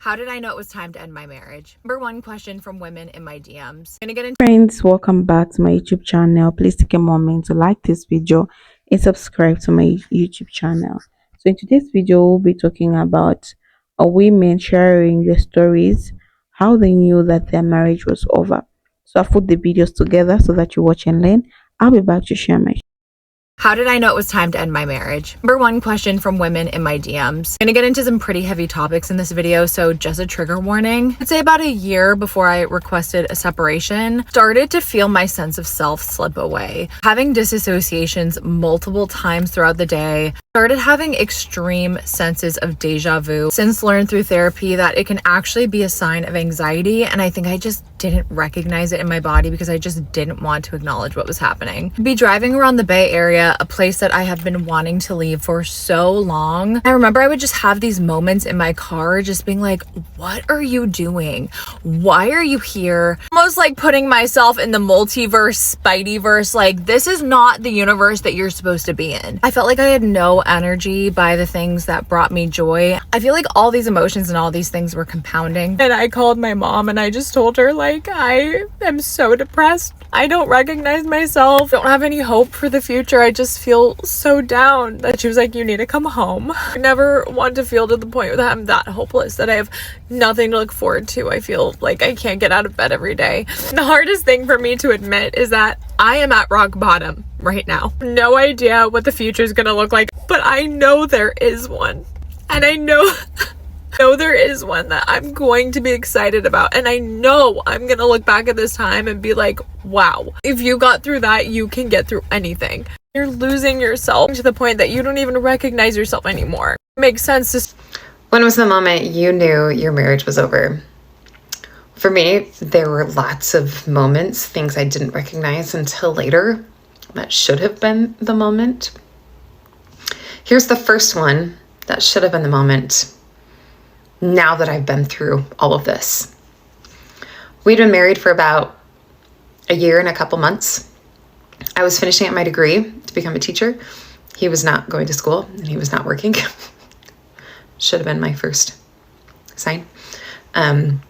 How did I know it was time to end my marriage? Number one question from women in my DMs. I'm gonna get into Friends, welcome back to my YouTube channel. Please take a moment to like this video and subscribe to my YouTube channel. So in today's video, we'll be talking about women sharing their stories, how they knew that their marriage was over. So I've put the videos together so that you watch and learn. I'll be back to share my. how did I know it was time to end my marriage? Number one question from women in my DMs. I'm gonna get into some pretty heavy topics in this video, so just a trigger warning. I'd say about a year before I requested a separation, started to feel my sense of self slip away. Having disassociations multiple times throughout the day, started having extreme senses of deja vu. Since learned through therapy that it can actually be a sign of anxiety, and I think I just didn't recognize it in my body because I just didn't want to acknowledge what was happening. Be driving around the Bay Area, a place that I have been wanting to leave for so long. I remember I would just have these moments in my car just being like, what are you doing? Why are you here? Almost like putting myself in the multiverse, Spideyverse, like this is not the universe that you're supposed to be in. I felt like I had no energy by the things that brought me joy. I feel like all these emotions and all these things were compounding. And I called my mom and I just told her, like, I am so depressed. I don't recognize myself. Don't have any hope for the future. I just feel so down. That she was like, you need to come home. I never want to feel to the point that I'm that hopeless, that I have nothing to look forward to. I feel like I can't get out of bed every day. The hardest thing for me to admit is that I am at rock bottom right now. No idea what the future is gonna look like, but I know there is one. And I know there is one that I'm going to be excited about, and I know I'm gonna look back at this time and be like, wow, if you got through that, you can get through anything. You're losing yourself to the point that you don't even recognize yourself anymore. It makes sense to... When was the moment you knew your marriage was over? For me, there were lots of moments, things I didn't recognize until later that should have been the moment. Here's the first one that should have been the moment. Now that I've been through all of this. We'd been married for about a year and a couple months. I was finishing up my degree to become a teacher. He was not going to school and he was not working. Should have been my first sign. And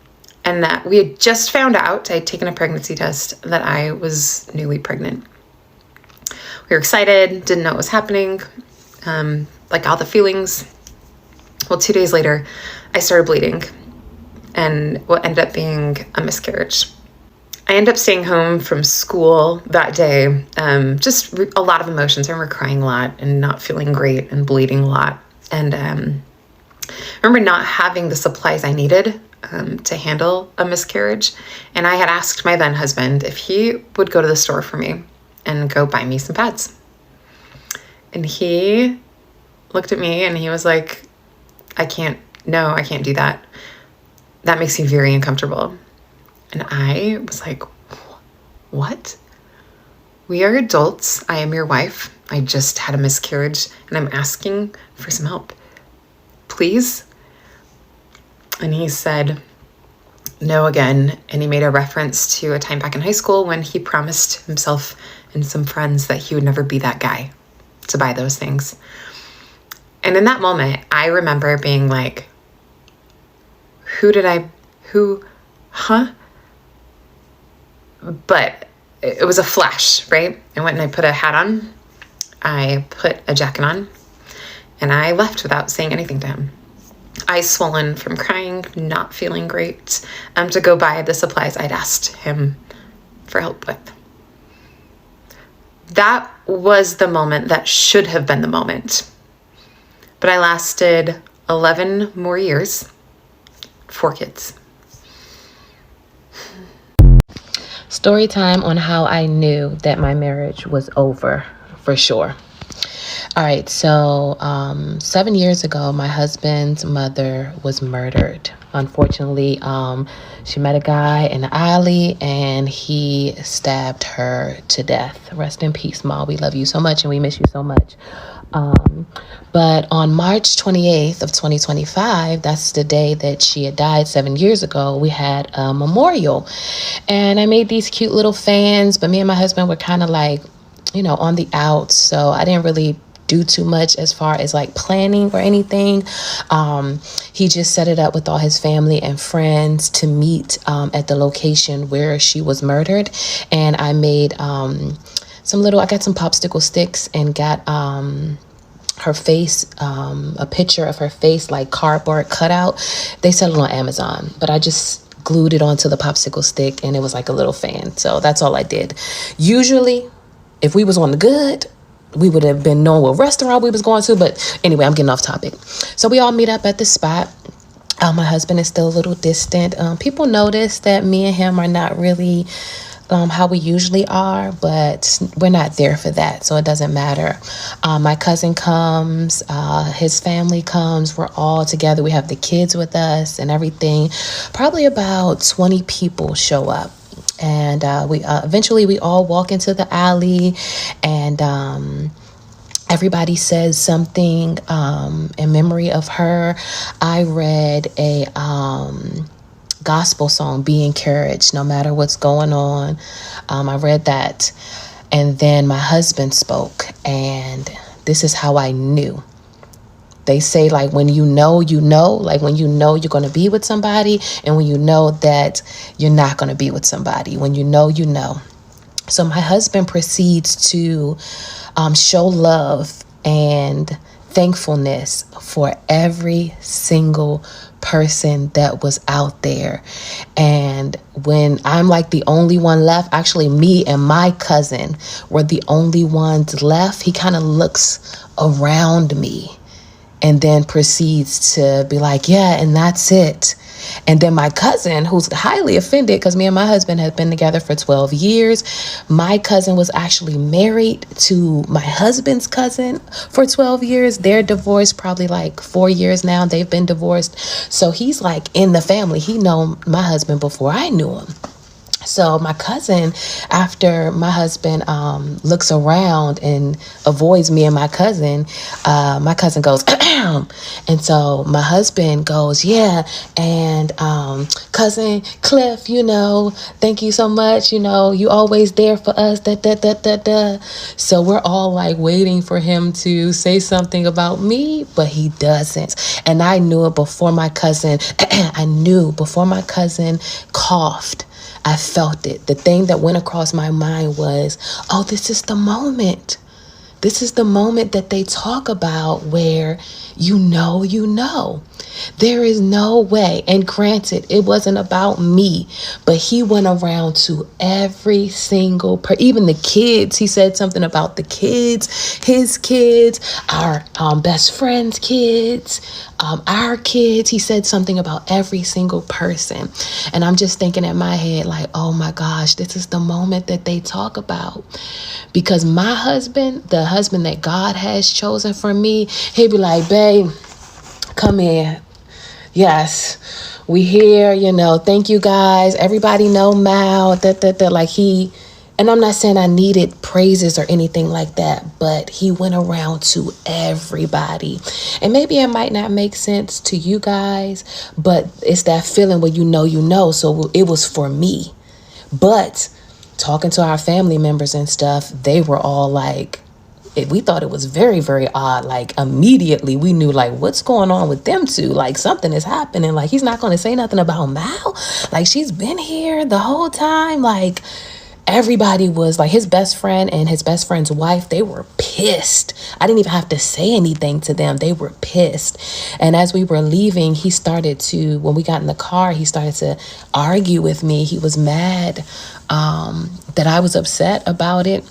that we had just found out, I'd taken a pregnancy test, that I was newly pregnant. We were excited, didn't know what was happening, like all the feelings. Well, 2 days later, I started bleeding and what ended up being a miscarriage. I ended up staying home from school that day. Just a lot of emotions. I remember crying a lot and not feeling great and bleeding a lot. And I remember not having the supplies I needed to handle a miscarriage. And I had asked my then husband if he would go to the store for me and go buy me some pads. And he looked at me and he was like, I can't do that. That makes me very uncomfortable. And I was like, what? We are adults. I am your wife. I just had a miscarriage and I'm asking for some help. Please? And he said no again. And he made a reference to a time back in high school when he promised himself and some friends that he would never be that guy to buy those things. And in that moment, I remember being like, But it was a flash, right? I went and I put a hat on, I put a jacket on, and I left without saying anything to him. Eyes swollen from crying, not feeling great, to go buy the supplies I'd asked him for help with. That was the moment that should have been the moment. But I lasted 11 more years, 4 kids. Story time on how I knew that my marriage was over for sure. All right, so 7 years ago, my husband's mother was murdered. Unfortunately, she met a guy in the alley and he stabbed her to death. Rest in peace, Ma. We love you so much and we miss you so much. But on March 28th of 2025, that's the day that she had died 7 years ago, we had a memorial. And I made these cute little fans, but me and my husband were kind of like, on the outs. So I didn't really do too much as far as like planning or anything. He just set it up with all his family and friends to meet at the location where she was murdered. And I made I got some popsicle sticks and got her face, a picture of her face, like cardboard cutout. They sell it on Amazon, but I just glued it onto the popsicle stick and it was like a little fan. So that's all I did. Usually, if we was on the good, we would have been knowing what restaurant we was going to. But anyway, I'm getting off topic. So we all meet up at the spot. My husband is still a little distant. People notice that me and him are not really how we usually are, but we're not there for that, so it doesn't matter. My cousin comes, his family comes, we're all together. We have the kids with us and everything. Probably about 20 people show up. And we eventually we all walk into the alley, and everybody says something in memory of her. I read a gospel song, Be Encouraged, no matter what's going on. I read that. And then my husband spoke, and this is how I knew. They say, like, when you know, like when you know you're going to be with somebody, and when you know that you're not going to be with somebody, when you know, you know. So my husband proceeds to show love and thankfulness for every single person that was out there. And when I'm like the only one left, actually me and my cousin were the only ones left, he kind of looks around me and then proceeds to be like, yeah, and that's it. And then my cousin, who's highly offended because me and my husband have been together for 12 years. My cousin was actually married to my husband's cousin for 12 years. They're divorced probably like 4 years now. They've been divorced. So he's like in the family. He known my husband before I knew him. So my cousin, after my husband looks around and avoids me and my cousin goes, and so my husband goes, yeah, and cousin Cliff, thank you so much, you always there for us, da, da, da, da, da. So we're all like waiting for him to say something about me, but he doesn't. And I knew it before my cousin, coughed. I felt it. The thing that went across my mind was, oh, this is the moment. This is the moment that they talk about where you know. There is no way. And granted, it wasn't about me, but he went around to every single even the kids. He said something about the kids, his kids, our best friend's kids, our kids. He said something about every single person. And I'm just thinking in my head, like, oh my gosh, this is the moment that they talk about. Because my husband, the husband that God has chosen for me, he'd be like, babe, come here. Yes, we here, thank you guys. Everybody know Mal, like he, and I'm not saying I needed praises or anything like that, but he went around to everybody. And maybe it might not make sense to you guys, but it's that feeling where you know. So it was for me. But talking to our family members and stuff, they were all like, we thought it was very, very odd. Like immediately we knew like what's going on with them two. Like something is happening. Like he's not going to say nothing about Mal. Like she's been here the whole time. Like everybody was like, his best friend and his best friend's wife, they were pissed. I didn't even have to say anything to them. They were pissed. And as we were leaving, when we got in the car, he started to argue with me. He was mad that I was upset about it.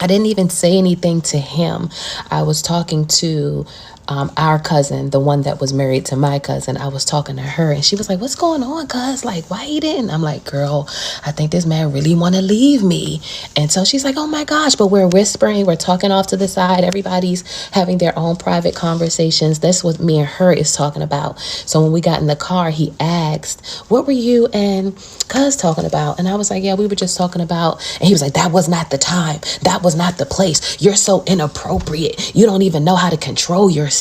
I didn't even say anything to him. I was talking to our cousin, the one that was married to my cousin. I was talking to her and she was like, what's going on, cuz? Like, why he didn't? I'm like, girl, I think this man really want to leave me. And so she's like, oh my gosh, but we're whispering, we're talking off to the side. Everybody's having their own private conversations. That's what me and her is talking about. So when we got in the car, he asked, what were you and cuz talking about? And I was like, yeah, we were just talking about, and he was like, that was not the time. That was not the place. You're so inappropriate. You don't even know how to control yourself.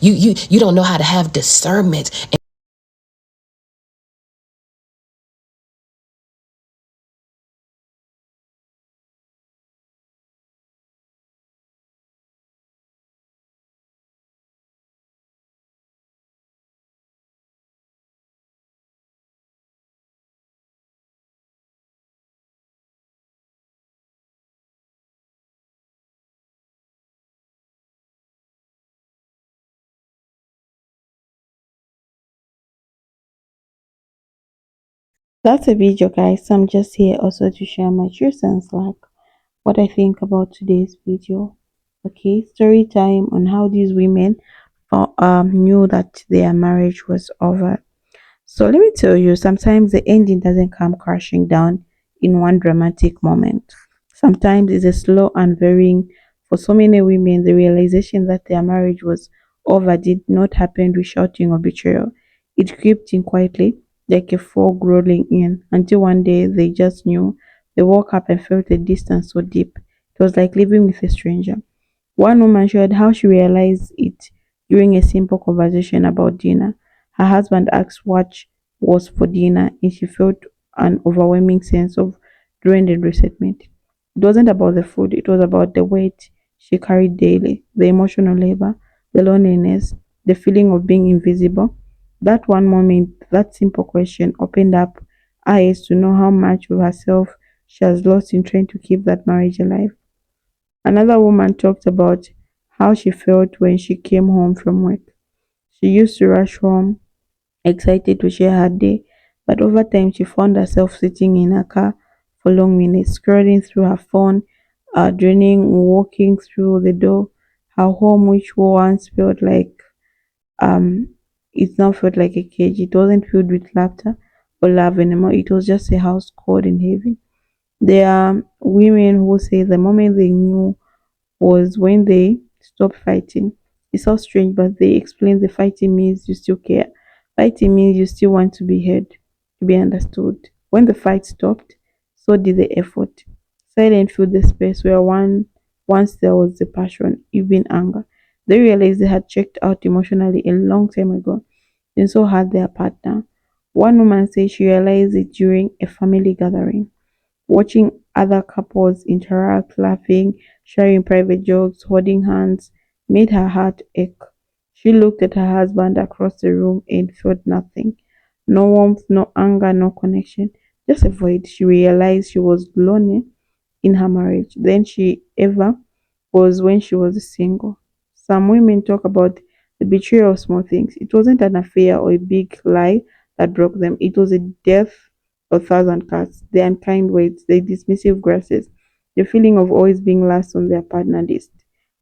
You don't know how to have discernment. That's a video, guys. So I'm just here also to share my true sense, like what I think about today's video. Okay, story time on how these women knew that their marriage was over. So let me tell you, sometimes the ending doesn't come crashing down in one dramatic moment. Sometimes it's a slow unveiling. For so many women, the realization that their marriage was over did not happen with shouting or betrayal. It crept in quietly, like a fog rolling in, until one day they just knew. They woke up and felt a distance so deep. It was like living with a stranger. One woman shared how she realized it during a simple conversation about dinner. Her husband asked what was for dinner, and she felt an overwhelming sense of dread and resentment. It wasn't about the food, it was about the weight she carried daily, the emotional labor, the loneliness, the feeling of being invisible. That one moment, that simple question opened up eyes to know how much of herself she has lost in trying to keep that marriage alive. Another woman talked about how she felt when she came home from work. She used to rush home, excited to share her day, but over time she found herself sitting in her car for long minutes, scrolling through her phone, draining, walking through the door. Her home, which once felt like um, it now felt like a cage. It wasn't filled with laughter or love anymore. It was just a house cold and heavy. There are women who say the moment they knew was when they stopped fighting. It sounds strange, but they explain the fighting means you still care. Fighting means you still want to be heard, to be understood. When the fight stopped, so did the effort. Silence filled the space where once there was the passion, even anger. They realized they had checked out emotionally a long time ago, and so had their partner. One woman said she realized it during a family gathering. Watching other couples interact, laughing, sharing private jokes, holding hands, made her heart ache. She looked at her husband across the room and felt nothing. No warmth, no anger, no connection. Just a void. She realized she was lonely in her marriage than she ever was when she was single. Some women talk about the betrayal of small things. It wasn't an affair or a big lie that broke them. It was a death of thousand cuts, the unkind words, the dismissive glances, the feeling of always being last on their partner list.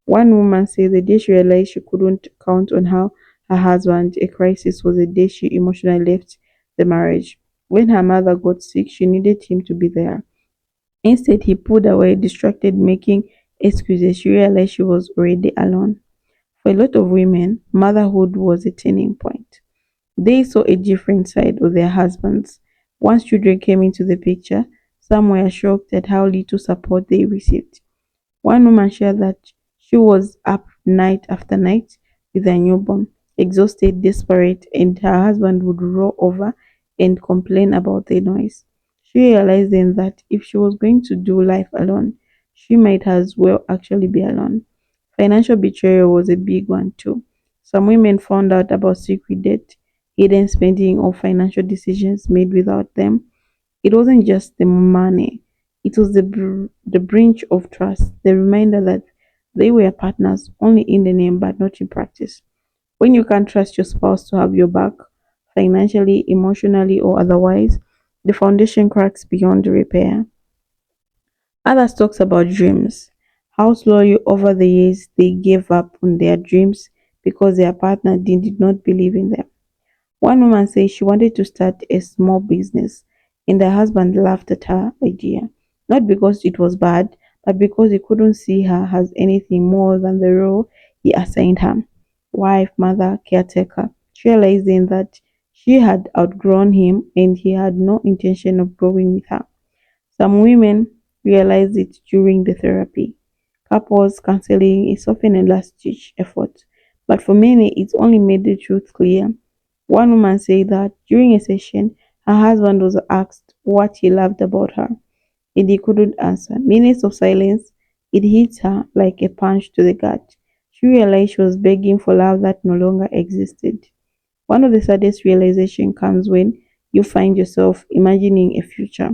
One woman said the day she realized she couldn't count on her husband, a crisis was the day she emotionally left the marriage. When her mother got sick, she needed him to be there. Instead, he pulled away, distracted, making excuses. She realized she was already alone. For a lot of women, motherhood was a turning point. They saw a different side of their husbands. Once children came into the picture, some were shocked at how little support they received. One woman shared that she was up night after night with her newborn, exhausted, desperate, and her husband would roll over and complain about the noise. She realized then that if she was going to do life alone, she might as well actually be alone. Financial betrayal was a big one too. Some women found out about secret debt, hidden spending, or financial decisions made without them. It wasn't just the money, it was the breach of trust, the reminder that they were partners only in the name but not in practice. When you can't trust your spouse to have your back, financially, emotionally, or otherwise, the foundation cracks beyond repair. Others talks about dreams, how slowly over the years they gave up on their dreams because their partner did not believe in them. One woman says she wanted to start a small business, and her husband laughed at her idea, not because it was bad, but because he couldn't see her as anything more than the role he assigned her: wife, mother, caretaker. She realized then that she had outgrown him and he had no intention of growing with her. Some women realize it during the therapy. Couples counseling is often a last ditch effort, but for many, it only made the truth clear. One woman said that during a session, her husband was asked what he loved about her, and he couldn't answer. Minutes of silence, it hit her like a punch to the gut. She realized she was begging for love that no longer existed. One of the saddest realization comes when you find yourself imagining a future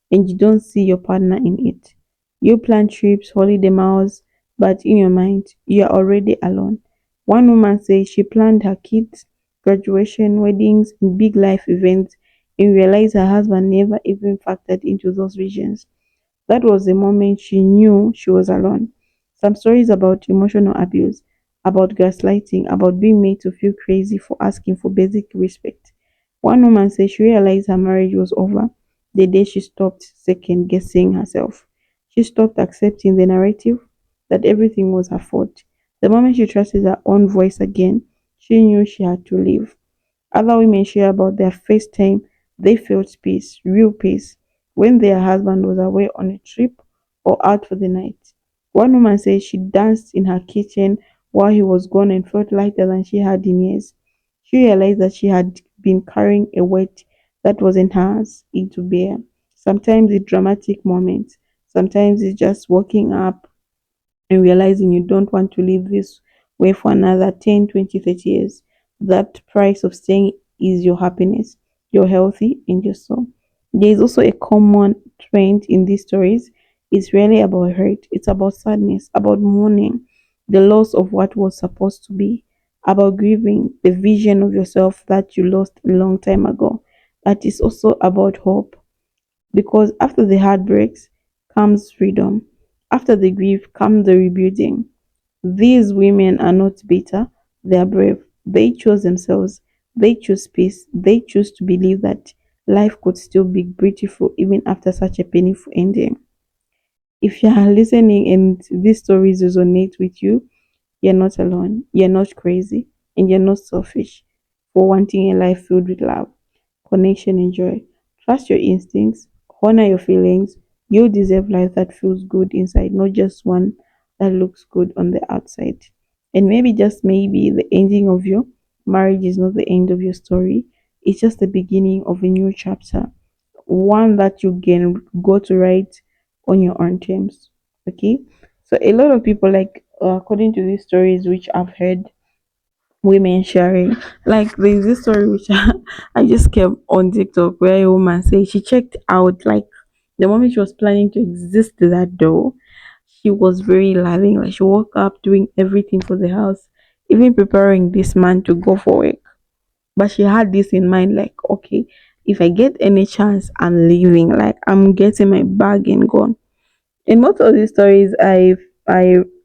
and you don't see your partner in it. You plan trips, holiday miles, but in your mind, you are already alone. One woman says she planned her kids' graduation, weddings, and big life events, and realized her husband never even factored into those visions. That was the moment she knew she was alone. Some stories about emotional abuse, about gaslighting, about being made to feel crazy for asking for basic respect. One woman said she realized her marriage was over the day she stopped second guessing herself. She stopped accepting the narrative that everything was her fault. The moment she trusted her own voice again, she knew she had to leave. Other women share about their first time they felt peace, real peace, when their husband was away on a trip or out for the night. One woman says she danced in her kitchen while he was gone and felt lighter than she had in years. She realized that she had been carrying a weight that wasn't hers to bear. Sometimes it's dramatic moments, sometimes it's just waking up and realizing you don't want to live this way for another 10, 20, 30 years. That price of staying is your happiness, your healthy, and your soul. There is also a common trend in these stories. It's really about hurt, it's about sadness, about mourning, the loss of what was supposed to be, about grieving the vision of yourself that you lost a long time ago. That is also about hope, because after the heartbreaks comes freedom. After the grief comes the rebuilding. These women are not bitter, they are brave. They chose themselves, they choose peace, they choose to believe that life could still be beautiful even after such a painful ending. If you are listening and these stories resonate with you, you're not alone, you're not crazy, and you're not selfish for wanting a life filled with love, connection, and joy. Trust your instincts, honor your feelings. You deserve life that feels good inside, not just one that looks good on the outside. And maybe, just maybe, the ending of your marriage is not the end of your story, it's just the beginning of a new chapter, one that you can go to write on your own terms. Okay, so a lot of people, like, according to these stories which I've heard women sharing, like there's this story which I just kept on TikTok where a woman said she checked out, like, the moment she was planning to exist that door, she was very loving. Like, she woke up doing everything for the house, even preparing this man to go for work. But she had this in mind, like, okay, if I get any chance, I'm leaving. Like, I'm getting my bag and gone. In most of these stories I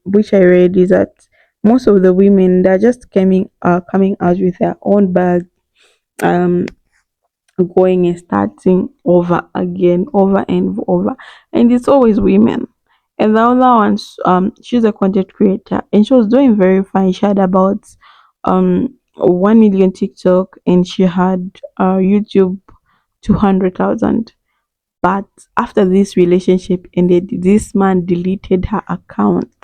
which I read is that most of the women, they're just coming out with their own bag, um going and starting over again, over and over. And it's always women. And the other one, she's a content creator and she was doing very fine. She had about 1 million TikTok and she had YouTube 200,000. But after this relationship ended, this man deleted her account.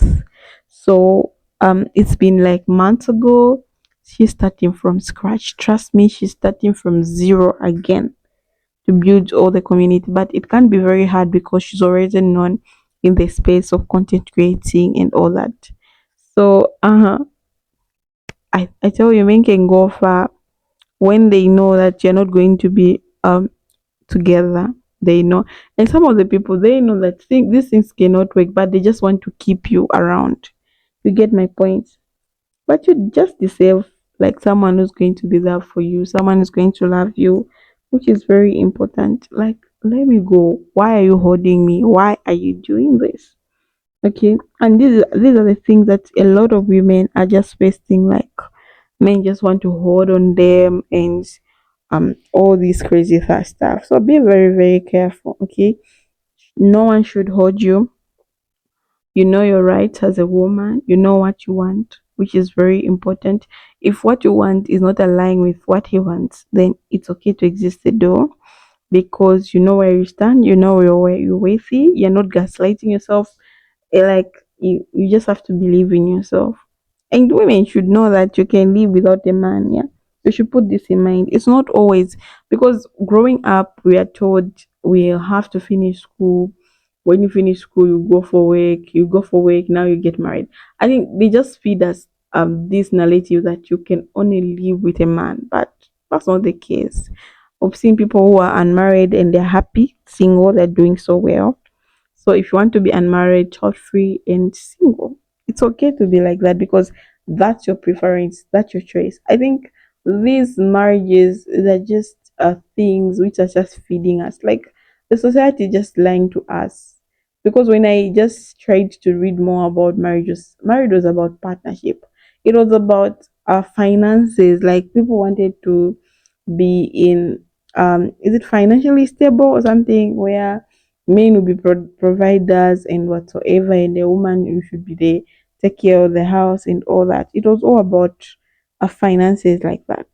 So it's been like months ago. She's starting from scratch. Trust me, she's starting from zero again to build all the community. But it can be very hard because she's already known in the space of content creating and all that. So I tell you, men can go far when they know that you're not going to be together. They know, and some of the people, they know that these things cannot work, but they just want to keep you around. You get my point? But you just deserve, like, someone who's going to be there for you, someone who's going to love you, which is very important. Like, let me go. Why are you holding me? Why are you doing this? Okay, and these are the things that a lot of women are just facing. Like, men just want to hold on them and all these crazy fast stuff. So be very, very careful. Okay, no one should hold you. You know your rights as a woman, you know what you want, which is very important. If what you want is not aligning with what he wants, then it's okay to exist the door, because you know where you stand, you know where you're worthy, you're not gaslighting yourself. Like, you just have to believe in yourself. And women should know that you can live without a man. Yeah, you should put this in mind. It's not always, because growing up we are told we have to finish school. When you finish school, you go for work. You go for work. Now you get married. I think they just feed us this narrative that you can only live with a man, but that's not the case. I've seen people who are unmarried and they're happy, single, they're doing so well. So if you want to be unmarried, child free, and single, it's okay to be like that, because that's your preference, that's your choice. I think these marriages, they're just things which are just feeding us. Like the society just lying to us. Because when I just tried to read more about marriages, marriage was about partnership. It was about finances. Like people wanted to be in is it financially stable or something, where men will be providers and whatsoever, and the woman you should be there, take care of the house and all that. It was all about finances like that.